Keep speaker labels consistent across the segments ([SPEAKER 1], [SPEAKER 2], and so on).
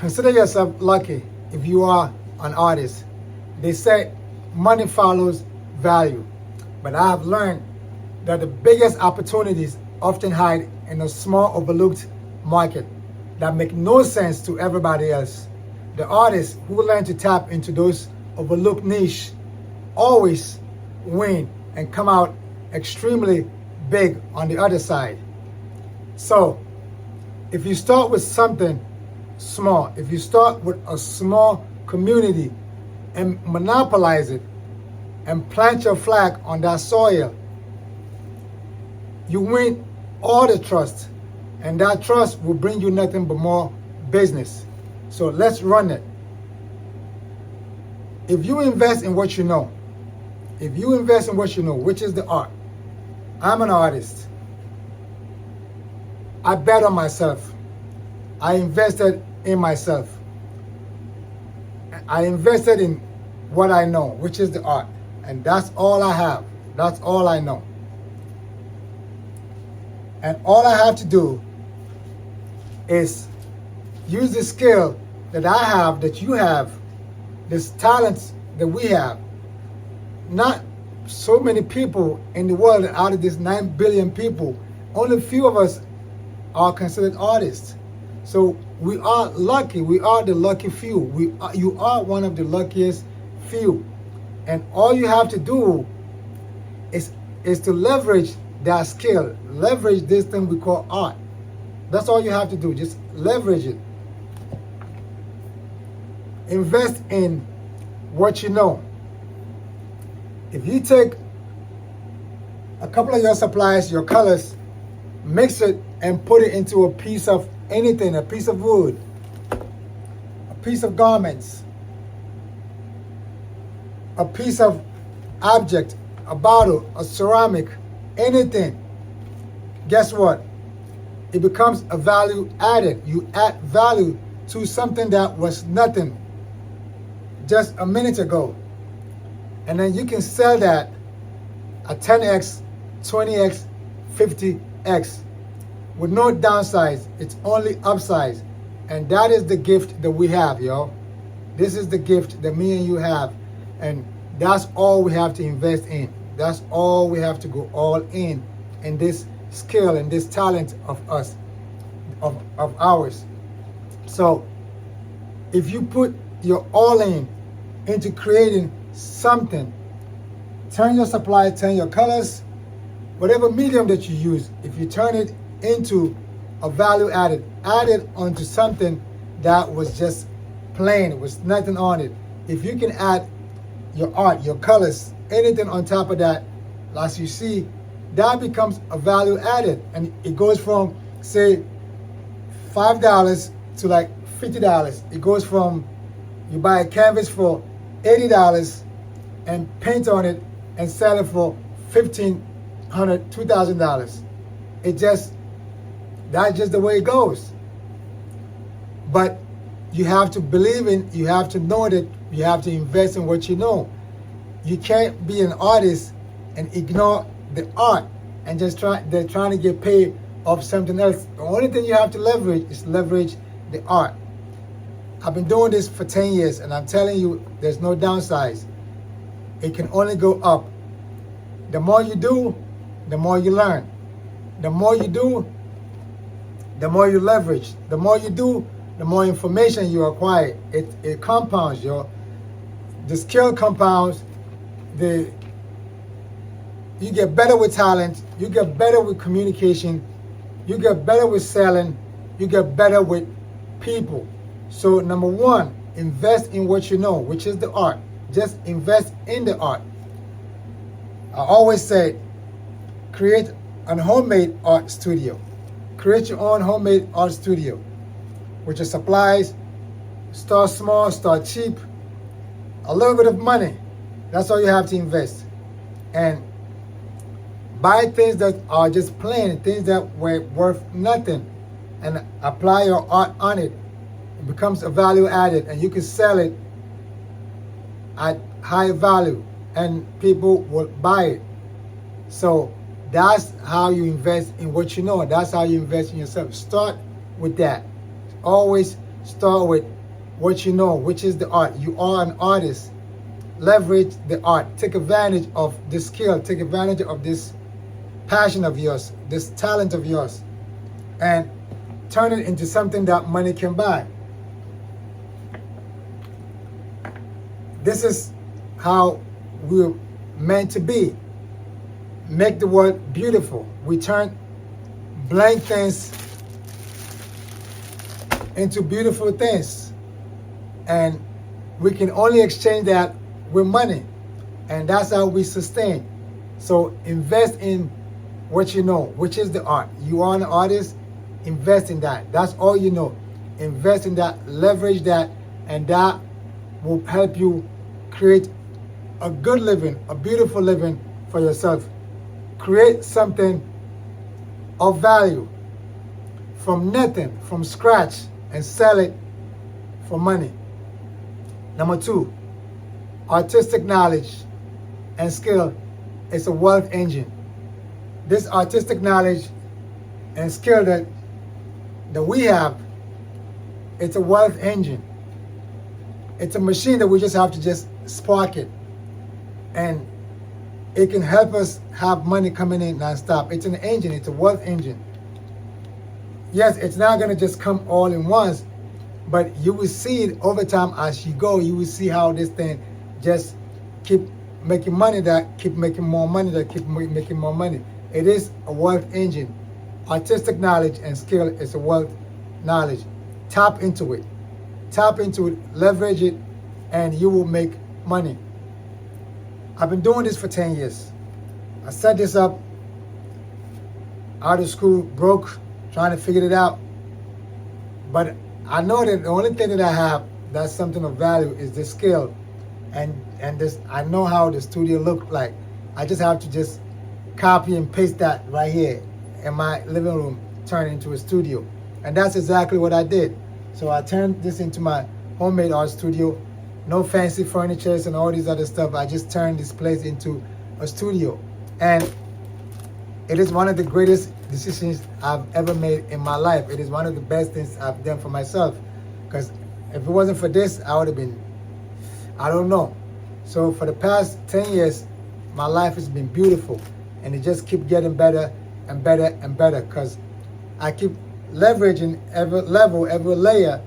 [SPEAKER 1] Consider yourself lucky if you are an artist. They say money follows value, but I have learned that the biggest opportunities often hide in a small overlooked market that make no sense to everybody else. The artists who learn to tap into those overlooked niche always win and come out extremely big on the other side. So if you start with something small, if you start with a small community and monopolize it and plant your flag on that soil, you win all the trust, and that trust will bring you nothing but more business. So let's run it. If you invest in what you know, if you invest in what you know, which is the art, I'm an artist. I bet on myself. I invested in myself. I invested in what I know, which is the art. And that's all I have. That's all I know. And all I have to do is use the skill that I have, that you have, this talent that we have. Not so many people in the world, out of these 9 billion people, only a few of us are considered artists. So we are lucky. We are the lucky few. You are one of the luckiest few. And all you have to do is to leverage that skill, leverage this thing we call art. That's all you have to do. Just leverage it. Invest in what you know. If you take a couple of your supplies, your colors, mix it and put it into a piece of anything, a piece of wood, a piece of garments, a piece of object, a bottle, a ceramic, anything, guess what? It becomes a value added. You add value to something that was nothing just a minute ago. And then you can sell that at 10x, 20x, 50x with no downsides. It's only upsides. And that is the gift that we have, yo. This is the gift that me and you have. And that's all we have to invest in. That's all we have to go all in this skill and this talent of us, of ours. So if you put your all in into creating something, turn your supply, turn your colors, whatever medium that you use, if you turn it into a value added, add it onto something that was just plain, with nothing on it. If you can add your art, your colors, anything on top of that, as you see, that becomes a value added. And it goes from, say, $5 to like $50. It goes from, you buy a canvas for $80 and paint on it and sell it for $1,500, $2,000. That's just the way it goes. But you have to believe in, you have to know that you have to invest in what you know. You can't be an artist and ignore the art and just they're trying to get paid off something else. The only thing you have to leverage is leverage the art. I've been doing this for 10 years and I'm telling you, there's no downsides. It can only go up. The more you do, the more you learn. The more you do, the more you leverage. The more you do, the more information you acquire. It compounds, yo. The skill compounds. You get better with talent. You get better with communication. You get better with selling. You get better with people. So number one, invest in what you know, which is the art. Just invest in the art. I always say, create a homemade art studio. Create your own homemade art studio with your supplies. Start small, start cheap. A little bit of money. That's all you have to invest. And buy things that are just plain, things that were worth nothing, and apply your art on it. It becomes a value added, and you can sell it at high value, and people will buy it. So that's how you invest in what you know. That's how you invest in yourself. Start with that. Always Start with what you know, which is the art. You are an artist. Leverage the art. Take advantage of this skill. Take advantage of this passion of yours, this talent of yours, and turn it into something that money can buy. This is how we're meant to be. Make the world beautiful. We turn blank things into beautiful things. And we can only exchange that with money. And that's how we sustain. So invest in what you know, which is the art. You are an artist, invest in that. That's all you know. Invest in that, leverage that, and that will help you create a good living, a beautiful living for yourself. Create something of value from nothing, from scratch, and sell it for money. Number 2, artistic knowledge and skill is a wealth engine. This artistic knowledge and skill that we have, it's a wealth engine. It's a machine that we just have to just spark it. And it can help us have money coming in nonstop. It's an engine, it's a wealth engine. Yes, it's not gonna just come all in once, but you will see it over time as you go. You will see how this thing just keep making money, that keep making more money, that keep making more money. It is a wealth engine. Artistic knowledge and skill is a wealth knowledge. Tap into it. Tap into it, leverage it, and you will make money. I've been doing this for 10 years. I set this up out of school, broke, trying to figure it out. But I know that the only thing that I have that's something of value is this skill. And this, I know how the studio looked like. I just have to just copy and paste that right here in my living room, turn it into a studio. And that's exactly what I did. So I turned this into my homemade art studio. No fancy furniture and all these other stuff. I just turned this place into a studio. And it is one of the greatest decisions I've ever made in my life. It is one of the best things I've done for myself. Because if it wasn't for this, I would have been, I don't know. So for the past 10 years, my life has been beautiful. And it just keeps getting better and better and better. Because I keep leveraging every level, every layer,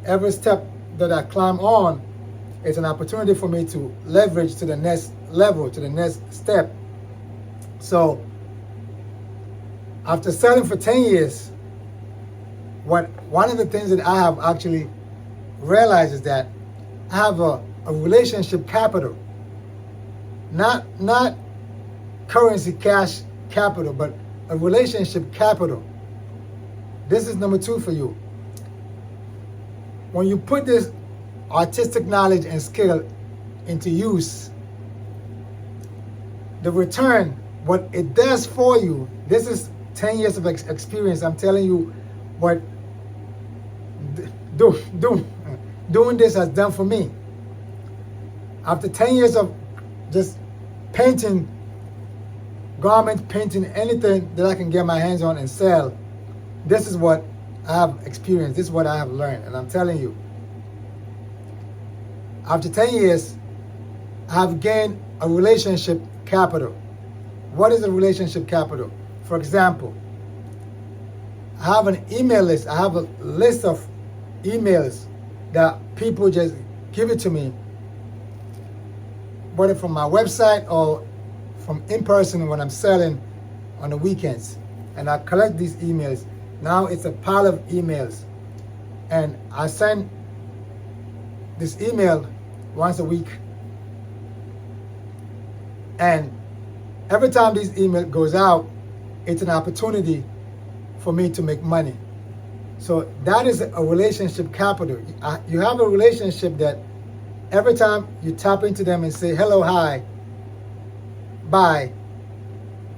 [SPEAKER 1] every step that I climb on. It's an opportunity for me to leverage to the next level, to the next step. So after selling for 10 years, one of the things that I have actually realized is that I have a relationship capital. Not currency cash capital, but a relationship capital. This is number 2 for you. When you put this artistic knowledge and skill into use, the return, what it does for you, this is 10 years of experience. I'm telling you what doing this has done for me. After 10 years of just painting garments, painting anything that I can get my hands on and sell, this is what I have experienced. This is what I have learned. And I'm telling you, after 10 years, I have gained a relationship capital. What is a relationship capital? For example, I have an email list. I have a list of emails that people just give it to me, whether from my website or from in person when I'm selling on the weekends. And I collect these emails. Now it's a pile of emails. And I send this email once a week. And every time this email goes out, it's an opportunity for me to make money. So that is a relationship capital. You have a relationship that every time you tap into them and say, hello, hi, bye,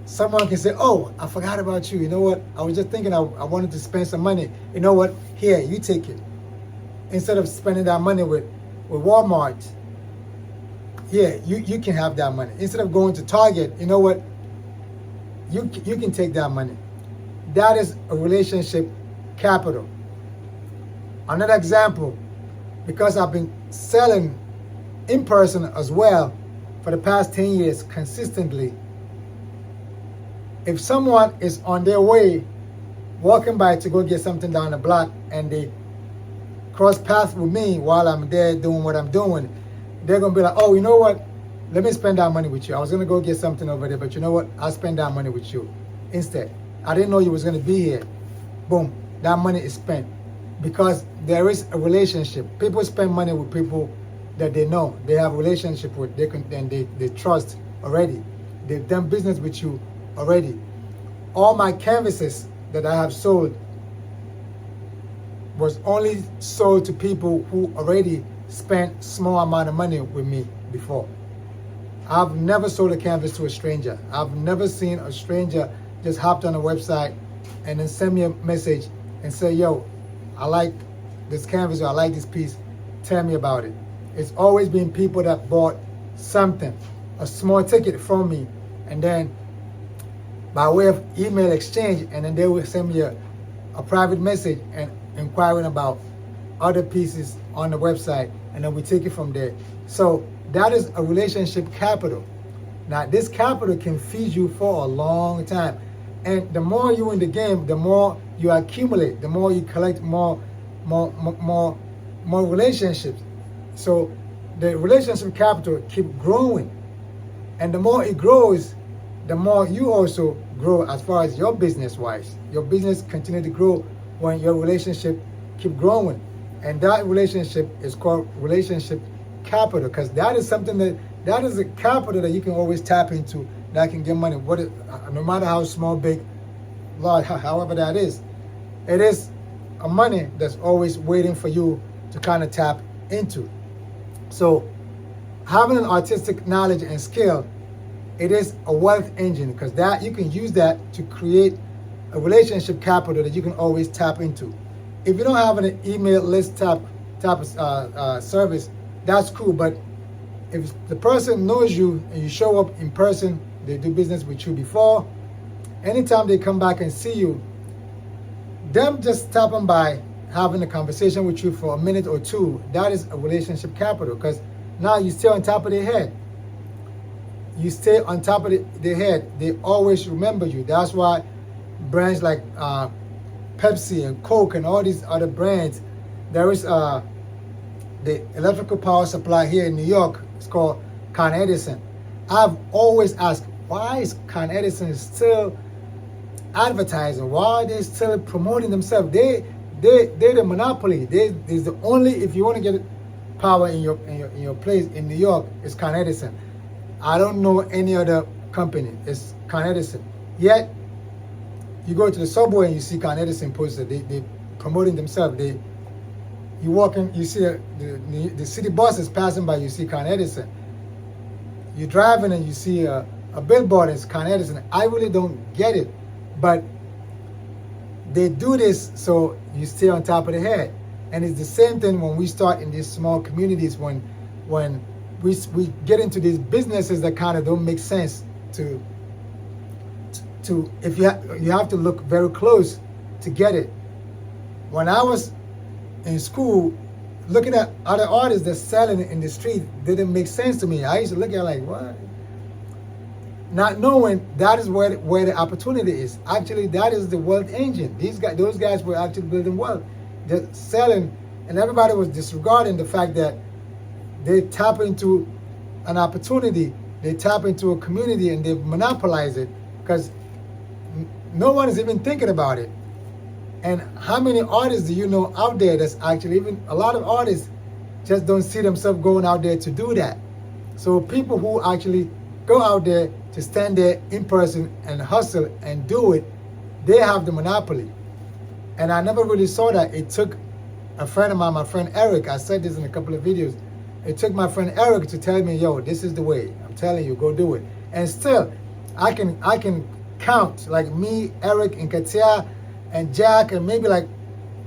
[SPEAKER 1] someone can say, oh, I forgot about you. You know what? I was just thinking I wanted to spend some money. You know what? Here, you take it. Instead of spending that money with Walmart, yeah, you can have that money. Instead of going to Target, you know what? You can take that money. That is a relationship capital. Another example, because I've been selling in person as well for the past 10 years consistently, if someone is on their way walking by to go get something down the block and they cross paths with me while I'm there doing what I'm doing, they're going to be like, oh, you know what? Let me spend that money with you. I was going to go get something over there, but you know what? I'll spend that money with you instead. I didn't know you was going to be here. Boom. That money is spent because there is a relationship. People spend money with people that they know. They have a relationship with, and they trust already. They've done business with you already. All my canvases that I have sold was only sold to people who already spent small amount of money with me before. I've never sold a canvas to a stranger. I've never seen a stranger just hopped on a website and then send me a message and say, yo, I like this canvas or I like this piece, tell me about it. It's always been people that bought something, a small ticket from me, and then by way of email exchange, and then they will send me a private message and inquiring about other pieces on the website, and then we take it from there. So that is a relationship capital. Now this capital can feed you for a long time. And the more you're in the game, the more you accumulate, the more you collect more relationships. So the relationship capital keep growing. And the more it grows, the more you also grow as far as your business wise. Your business continue to grow when your relationship keep growing. And that relationship is called relationship capital, because that is something that is a capital that you can always tap into, that can get money, no matter how small, big, large, however that is. It is a money that's always waiting for you to kind of tap into. So having an artistic knowledge and skill, it is a wealth engine, because that you can use that to create a relationship capital that you can always tap into. If you don't have an email list type of service, that's cool. But if the person knows you and you show up in person, they do business with you before, anytime they come back and see you, them just stopping by, having a conversation with you for a minute or two, that is a relationship capital, because now you stay on top of their head. You stay on top of their head. They always remember you. That's why brands like Pepsi and Coke and all these other brands, there is the electrical power supply here in New York. It's called Con Edison. I've always asked, why is Con Edison still advertising? Why are they still promoting themselves? They're the monopoly. They're the only, if you want to get power in your place in New York, it's Con Edison. I don't know any other company. It's Con Edison. Yet you go to the subway and you see Con Edison posted. They promoting themselves. You walk in, you see the city buses passing by, you see Con Edison. You're driving and you see a billboard, it's Con Edison. I really don't get it, but they do this so you stay on top of the head. And it's the same thing when we start in these small communities, when we get into these businesses that kind of don't make sense to if you have to look very close to get it. When I was in school, looking at other artists that's selling it in the street didn't make sense to me. I used to look at it like, what? Not knowing that is where the opportunity is. Actually, that is the wealth engine. Those guys were actually building wealth. They're selling, and everybody was disregarding the fact that they tap into an opportunity, they tap into a community, and they monopolize it, because no one is even thinking about it. And how many artists do you know out there that's actually, even a lot of artists just don't see themselves going out there to do that. So people who actually go out there to stand there in person and hustle and do it, they have the monopoly. And I never really saw that. It took a friend of mine, my friend Eric, I said this in a couple of videos, it took my friend Eric to tell me, yo, this is the way. I'm telling you, go do it. And still, I can count, like me, Eric, and Katia, and Jack, and maybe like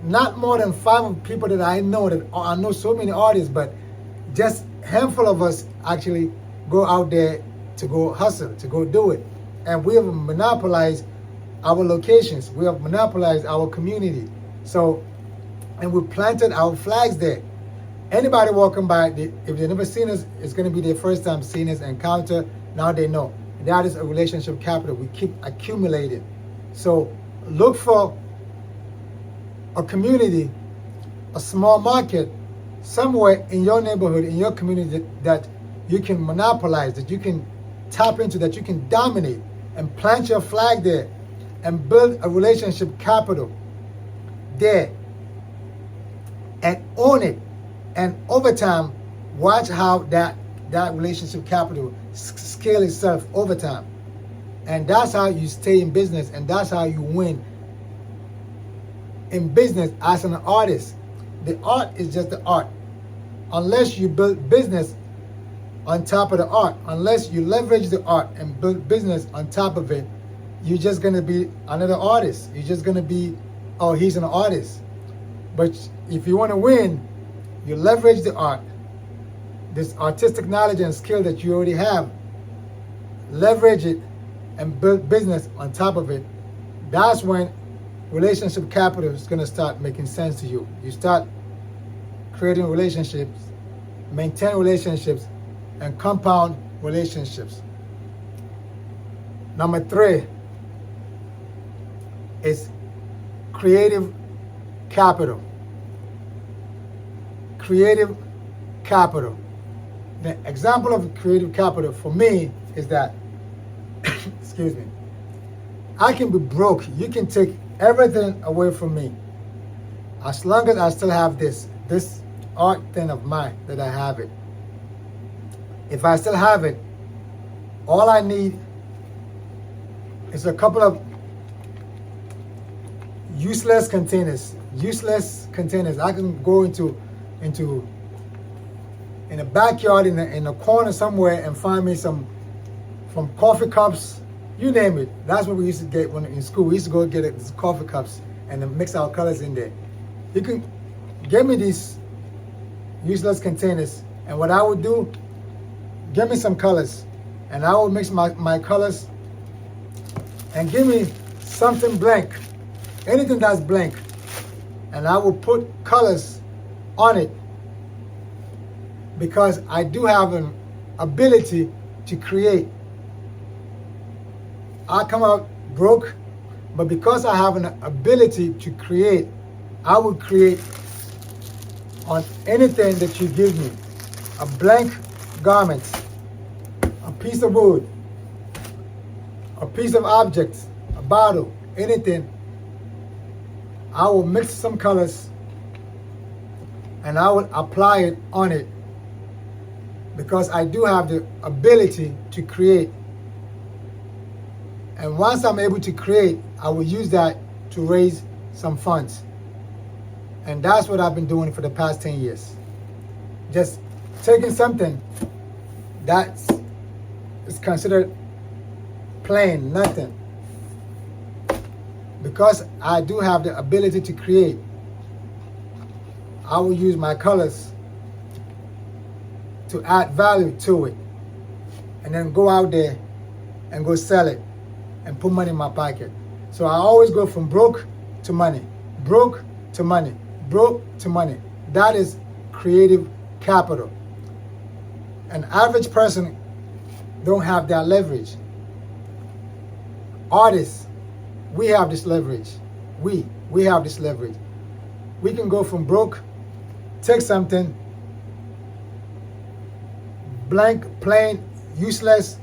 [SPEAKER 1] not more than 5 people that I know, that I know so many artists, but just a handful of us actually go out there to go hustle, to go do it. And we have monopolized our locations. We have monopolized our community. So and we planted our flags there. Anybody walking by, if they've never seen us, it's going to be their first time seeing us, encounter. Now they know. That is a relationship capital. We keep accumulating. So look for a community, a small market, somewhere in your neighborhood, in your community that you can monopolize, that you can tap into, that you can dominate, and plant your flag there and build a relationship capital there and own it. And over time, watch how that relationship capital scale itself over time. And that's how you stay in business, and that's how you win in business as an artist. The art is just the art. Unless you build business on top of the art, unless you leverage the art and build business on top of it, you're just going to be another artist. You're just going to be, oh, he's an artist. But if you want to win, you leverage the art, this artistic knowledge and skill that you already have, leverage it and build business on top of it. That's when relationship capital is going to start making sense to you. You start creating relationships, maintain relationships, and compound relationships. Number 3 is creative capital. Creative capital. The example of creative capital for me is that, excuse me, I can be broke. You can take everything away from me. As long as I still have this art thing of mine, that I have it. If I still have it, all I need is a couple of useless containers. I can go into in a backyard, in a corner somewhere, and find me some from coffee cups, you name it. That's what we used to get when in school. We used to go get these coffee cups and then mix our colors in there. You can give me these useless containers, and what I would do, give me some colors, and I will mix my colors, and give me something blank, anything that's blank, and I will put colors on it, because I do have an ability to create. I come out broke, but because I have an ability to create, I will create on anything that you give me. A blank garment, a piece of wood, a piece of object, a bottle, anything. I will mix some colors and I will apply it on it, because I do have the ability to create. And once I'm able to create, I will use that to raise some funds. And that's what I've been doing for the past 10 years. Just taking something that is considered plain, nothing. Because I do have the ability to create, I will use my colors to add value to it, and then go out there and go sell it and put money in my pocket. So I always go from broke to money, broke to money, broke to money. That is creative capital. An average person don't have that leverage. Artists, we have this leverage. We have this leverage. We can go from broke, take something blank, plain, useless,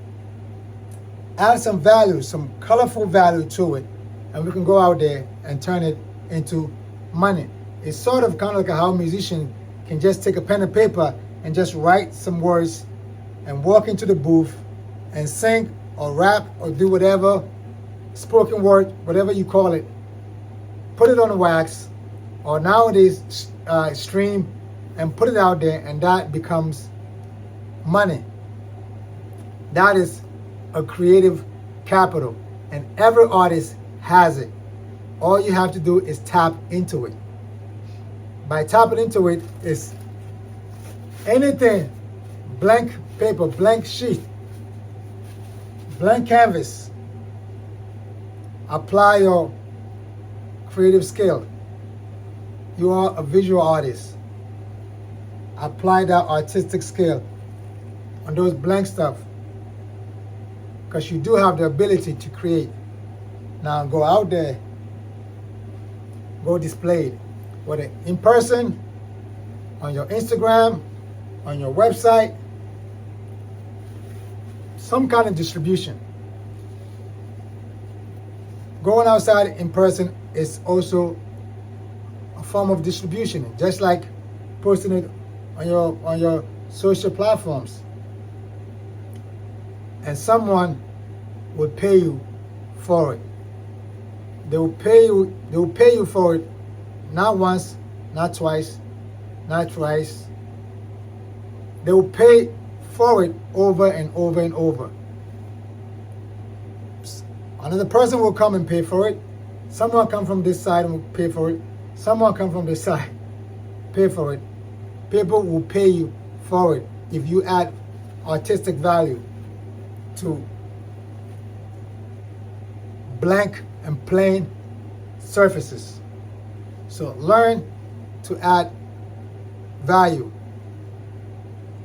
[SPEAKER 1] add some value, some colorful value to it, and we can go out there and turn it into money. It's sort of kind of like how a musician can just take a pen and paper and just write some words and walk into the booth and sing or rap or do whatever, spoken word, whatever you call it, put it on the wax, or nowadays stream, and put it out there, and that becomes money. That is a creative capital, and every artist has it. All you have to do is tap into it. By tapping into it is anything, blank paper, blank sheet, blank canvas. Apply your creative skill. You are a visual artist. Apply that artistic skill on those blank stuff, because you do have the ability to create. Now go out there, go display it, whether in person, on your Instagram, on your website, some kind of distribution. Going outside in person is also a form of distribution, just like posting it on your social platforms. And someone will pay you for it. They will pay you for it, not once, not twice, not thrice. They will pay for it over and over and over. Another person will come and pay for it. Someone come from this side and will pay for it. Someone come from this side, pay for it. People will pay you for it if you add artistic value to blank and plain surfaces. So learn to add value.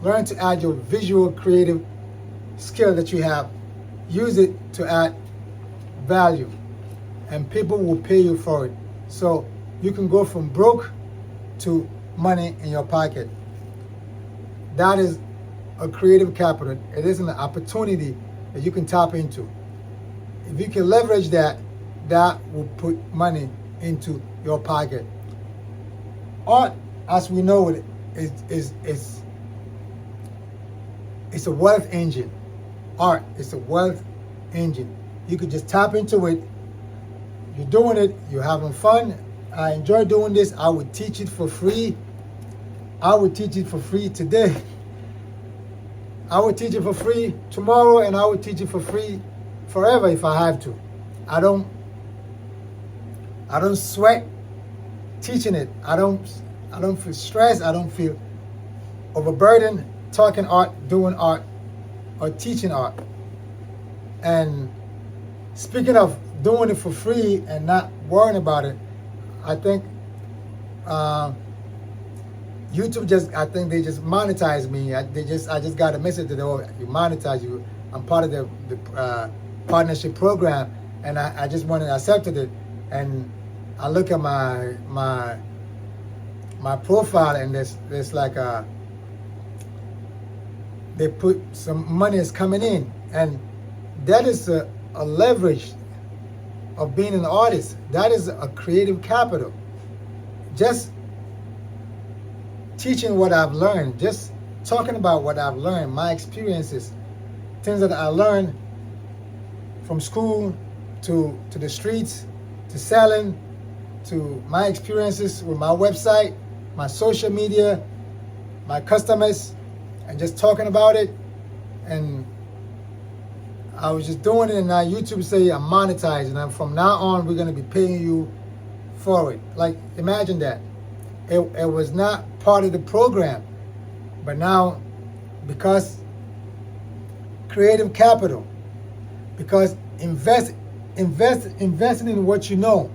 [SPEAKER 1] Learn to add your visual creative skill that you have. Use it to add value, and people will pay you for it. So you can go from broke to money in your pocket. That is a creative capital. It is an opportunity that you can tap into. If you can leverage that, that will put money into your pocket. Art, as we know it, is a wealth engine. Art is a wealth engine. You could just tap into it. You're doing it, you're having fun. I enjoy doing this. I would teach it for free. I would teach it for free today. I would teach it for free tomorrow, and I would teach it for free forever if I have to. I don't sweat teaching it. I don't feel stressed. I don't feel overburdened talking art, doing art, or teaching art. And speaking of doing it for free and not worrying about it, I think YouTube I think they just monetized me. I just got a message that, oh, you monetize you. I'm part of the partnership program, and I just went and accepted it. And I look at my profile, and there's like they put some money is coming in, and that is a leverage of being an artist. That is a creative capital. Just teaching what I've learned, just talking about what I've learned, my experiences, things that I learned from school to the streets, to selling, to my experiences with my website, my social media, my customers, and just talking about it. And I was just doing it, and now YouTube say I'm monetizing, and from now on we're gonna be paying you for it. Like, imagine that. It was not part of the program, but now, because creative capital, because investing in what you know,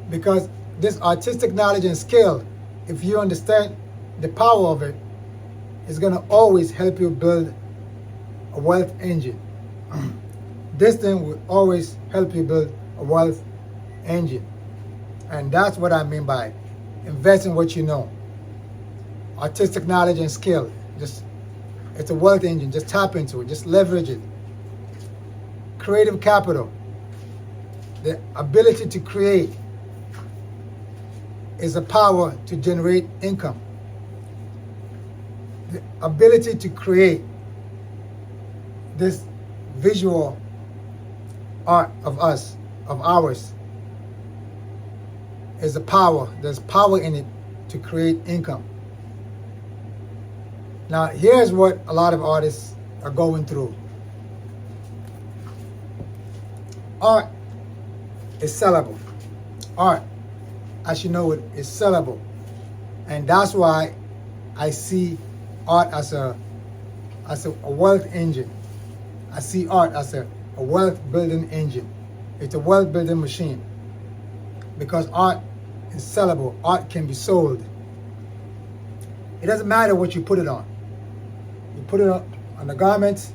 [SPEAKER 1] because this artistic knowledge and skill, if you understand the power of it, is gonna always help you build a wealth engine. This thing will always help you build a wealth engine. And that's what I mean by invest in what you know. Artistic knowledge and skill. It's a wealth engine. Just tap into it. Just leverage it. Creative capital. The ability to create is a power to generate income. The ability to create this visual art of us, of ours, is a power. There's power in it to create income. Now, here's what a lot of artists are going through. Art is sellable. Art, as you know it, is sellable. And that's why I see art as a wealth engine. I see art as a wealth building engine. It's a wealth building machine. Because art is sellable. Art can be sold. It doesn't matter what you put it on. You put it on the garments,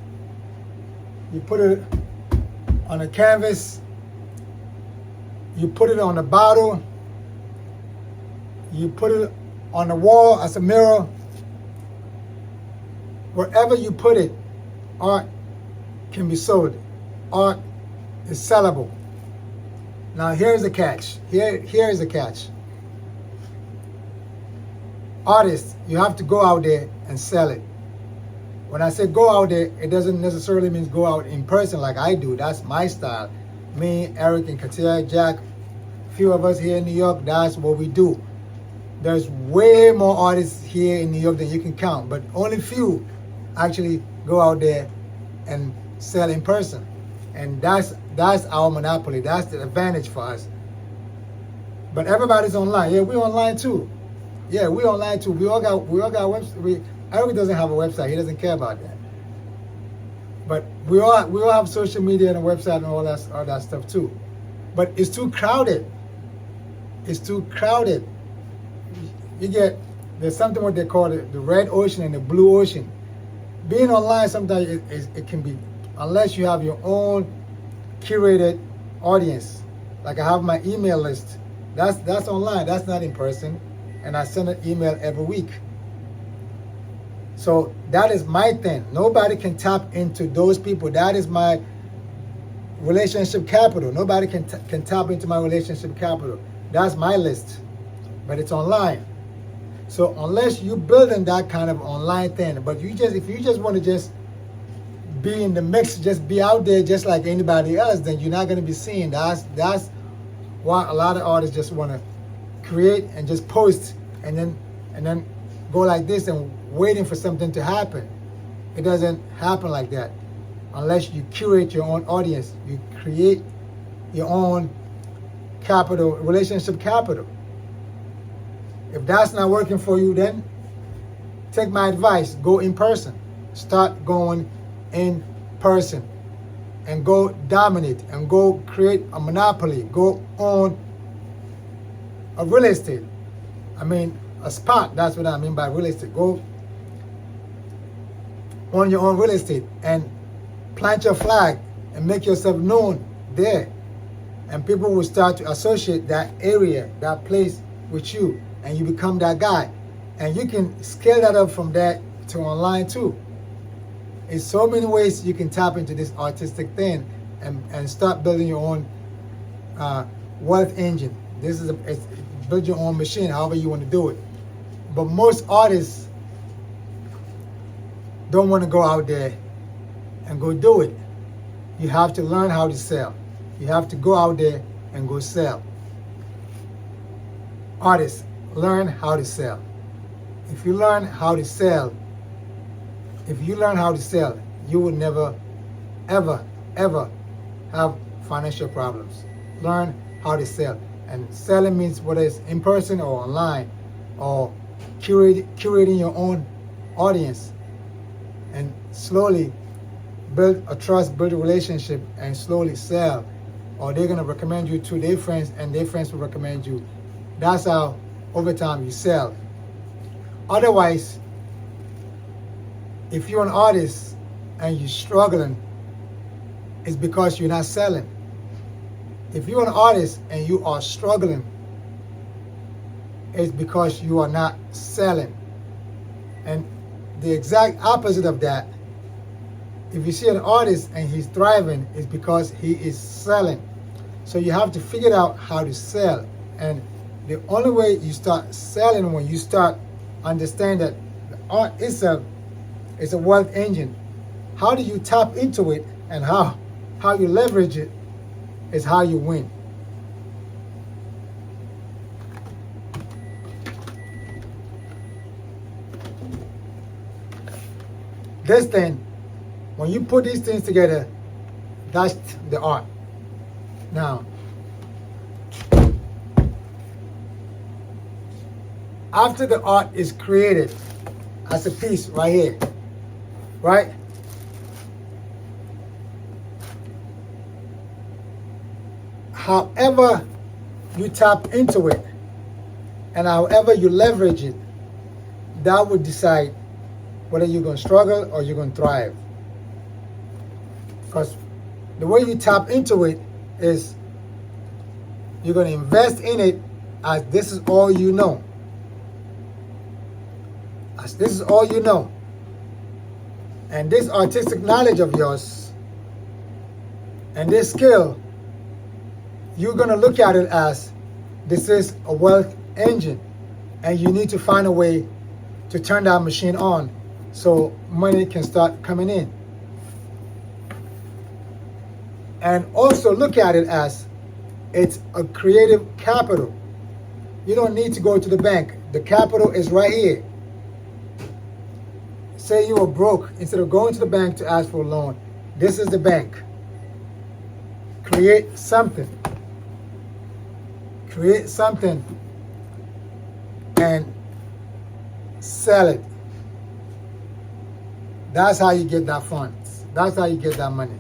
[SPEAKER 1] you put it on a canvas, you put it on a bottle, you put it on the wall as a mirror. Wherever you put it, art can be sold. Art is sellable. Now here's the catch. Here is the catch. Artists, you have to go out there and sell it. When I say go out there, it doesn't necessarily mean go out in person like I do. That's my style. Me, Eric, and Katia, Jack, a few of us here in New York, that's what we do. There's way more artists here in New York than you can count, but only few actually go out there and sell in person. And that's our monopoly. That's the advantage for us. But everybody's online. Yeah, we're online too. Yeah, we're online too. We all got websites. Eric doesn't have a website. He doesn't care about that. But we all have social media and a website and all that stuff too. But it's too crowded. It's too crowded. There's something what they call the red ocean and the blue ocean. Being online sometimes it can be, unless you have your own curated audience. Like I have my email list. That's online. That's not in person. And I send an email every week. So that is my thing. Nobody can tap into those people. That is my relationship capital. Nobody can tap into my relationship capital. That's my list. But it's online. So unless you're building that kind of online thing, but if you just want to just be in the mix, just be out there just like anybody else, then you're not going to be seen. That's why a lot of artists just want to create and just post and then go like this and waiting for something to happen. It doesn't happen like that unless you curate your own audience. You create your own capital, relationship capital. If that's not working for you, then take my advice. Go in person. Start going in person and go dominate and go create a monopoly. Go on a real estate. I mean, a spot. That's what I mean by real estate. Go on your own real estate and plant your flag and make yourself known there. And people will start to associate that area, that place with you. And you become that guy. And you can scale that up from that to online too. There's so many ways you can tap into this artistic thing and start building your own wealth engine. It's build your own machine, however you want to do it. But most artists don't want to go out there and go do it. You have to learn how to sell. You have to go out there and go sell. Artists, learn how to sell. If you learn how to sell, you will never, ever, ever have financial problems. Learn how to sell. And selling means whether it's in person or online, or curating your own audience, and slowly build a trust, build a relationship, and slowly sell. Or they're gonna recommend you to their friends, and their friends will recommend you. That's how over time you sell. Otherwise, if you're an artist and you're struggling, it's because you're not selling. If you're an artist and you are struggling, it's because you are not selling. And the exact opposite of that, if you see an artist and he's thriving, it's because he is selling. So you have to figure out how to sell. And the only way you start selling, when you start understand that art is a wealth engine. How do you tap into it, and how you leverage it is how you win. This thing, when you put these things together, that's the art. Now, after the art is created as a piece right here, right? However you tap into it And however you leverage it, that would decide whether you're going to struggle or you're going to thrive. Because the way you tap into it is you're going to invest in it as this is all you know. As this is all you know. And this artistic knowledge of yours and this skill, you're going to look at it as this is a wealth engine. And you need to find a way to turn that machine on so money can start coming in. And also look at it as it's a creative capital. You don't need to go to the bank. The capital is right here. Say you were broke, instead of going to the bank to ask for a loan, this is the bank. Create something. Create something and sell it. That's how you get that funds. That's how you get that money.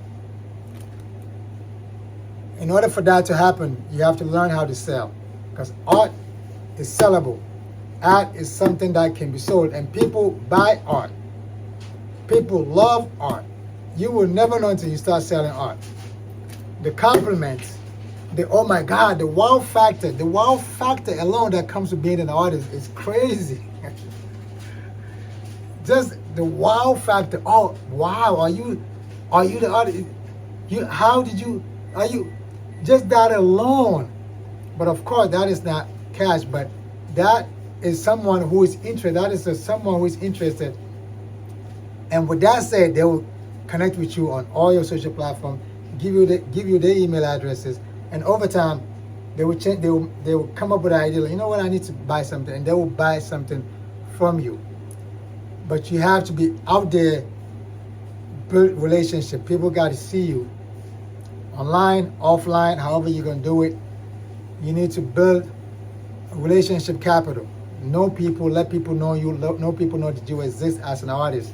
[SPEAKER 1] In order for that to happen, you have to learn how to sell. Because art is sellable. Art is something that can be sold. And people buy art. People love art. You will never know until you start selling art. The compliments, the oh my God, the wow factor alone that comes with being an artist is crazy. Just the wow factor. Oh wow, are you the artist? Just that alone. But of course, that is not cash. But that is someone who is interested. That is someone who is interested. And with that said, they will connect with you on all your social platforms, give you their email addresses, and over time, they will come up with an idea. Like, you know what? I need to buy something, and they will buy something from you. But you have to be out there, build relationship. People got to see you. Online, offline, however you're going to do it, you need to build a relationship capital. Know people, let people know you, know people know that you exist as an artist.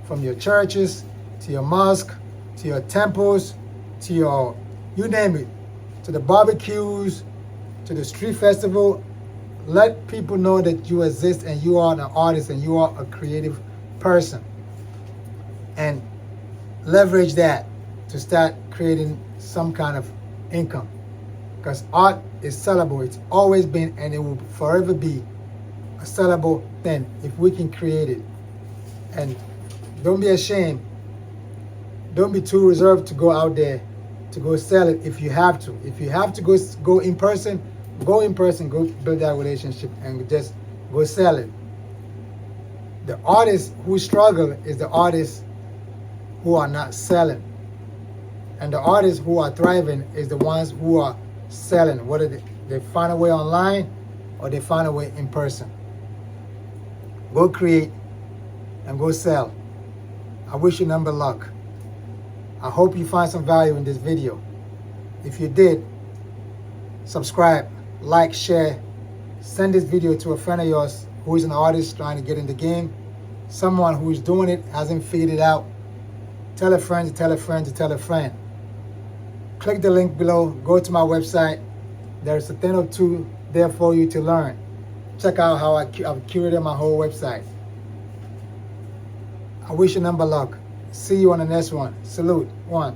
[SPEAKER 1] From your churches, to your mosque, to your temples, to your, you name it, to the barbecues, to the street festival. Let people know that you exist and you are an artist and you are a creative person. And leverage that to start creating some kind of income. Because art is sellable. It's always been and it will forever be a sellable thing if we can create it. And don't be ashamed. Don't be too reserved to go out there to go sell it if you have to. If you have to go in person, go build that relationship and just go sell it. The artists who struggle is the artists who are not selling. And the artists who are thriving is the ones who are selling, whether they find a way online or they find a way in person. Go create and go sell. I wish you number luck. I hope you find some value in this video. If you did, subscribe, like, share, send this video to a friend of yours who is an artist trying to get in the game, someone who is doing it, hasn't figured it out. Tell a friend to tell a friend to tell a friend. Click the link below, go to my website. There's a thing or two there for you to learn. Check out how I've curated my whole website. I wish you number luck. See you on the next one. Salute. One.